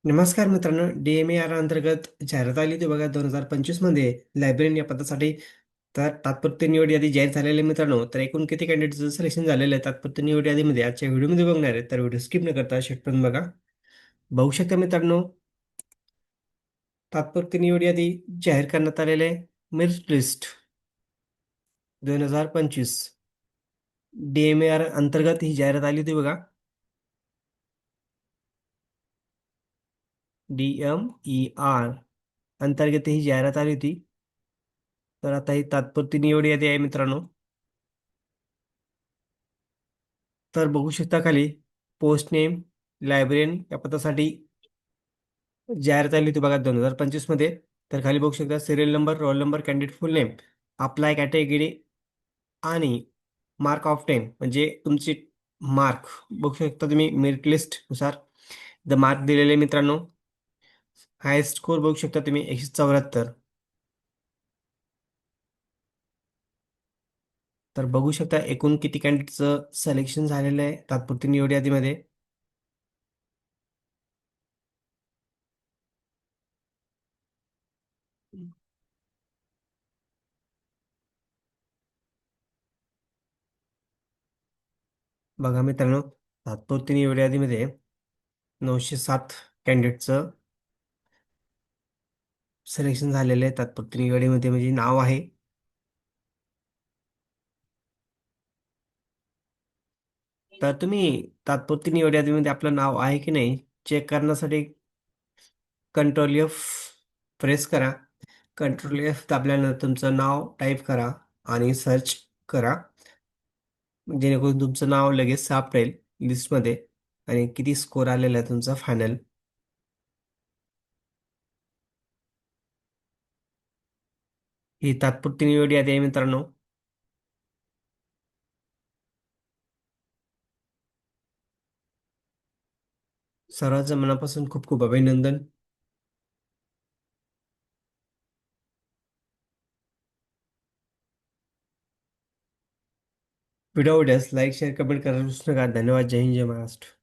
नमस्कार मित्रांनो, डी-एम-ए-आर अंतर्गत जाहिरात आली होती बघा 2025 मध्ये लायब्ररीयन या पदासाठी. तर तात्पुरती निवड यादी जाहीर झालेली आहे मित्रांनो. तर एकूण किती कॅन्डिडेटचं सिलेक्शन झालेलं आहे तात्पुरती निवड यादीमध्ये आजच्या व्हिडिओमध्ये बघणार आहे. तर व्हिडिओ स्किप न करता शेवटपर्यंत बघा. बघू शकता मित्रांनो, तात्पुरती निवड यादी जाहीर करण्यात आलेले आहे. मेरिट लिस्ट 2025 डी-एम-ए-आर अंतर्गत ही जाहिरात आली होती बघा. डी-एम-ई-आर अंतर्गत ही जाहिरात आली होती. तर आता ही तात्पुरती निवड यादी आहे मित्रांनो. तर बघू शकता खाली पोस्ट नेम लायब्रेरियन या पदासाठी जाहिरात आली होती बघा 2025 मध्ये. तर खाली बघू शकता serial number, roll number, candidate फुल नेम, अप्लाय कॅटेगरी आणि मार्क ऑफ 10 म्हणजे तुमचे मार्क बघू शकता तुम्ही मेरिट लिस्ट नुसार द मार्क दिलेले मित्रांनो. हायेस्ट स्कोर बघू शकता तुम्ही 174. तर बघू शकता एकूण किती कॅन्डिडेटचं सिलेक्शन झालेलं आहे तात्पुरती निवड यादीमध्ये. बघा मित्रांनो, तात्पुरती निवड यादीमध्ये 907 कॅन्डिडेटचं सिलेक्शन झालेलं आहे तात्पुरती निवडीमध्ये म्हणजे नाव आहे. तर तुम्ही तात्पुरती निवड यादीमध्ये आपलं नाव आहे की नाही चेक करण्यासाठी कंट्रोल एफ प्रेस करा. कंट्रोल एफ दाबल्यानंतर तुमचं नाव टाईप करा आणि सर्च करा, जेणेकरून तुमचं नाव लगेच सापडेल लिस्टमध्ये आणि किती स्कोर आलेला आहे तुमचा फायनल. ही तात्पुरती निवड यादी आहे मित्रांनो. सर्वांचं मनापासून खूप खूप अभिनंदन. व्हिडिओ आवडल्यास लाईक शेअर कमेंट करायला विसरू नका. धन्यवाद. जय हिंद, जय महाराष्ट्र.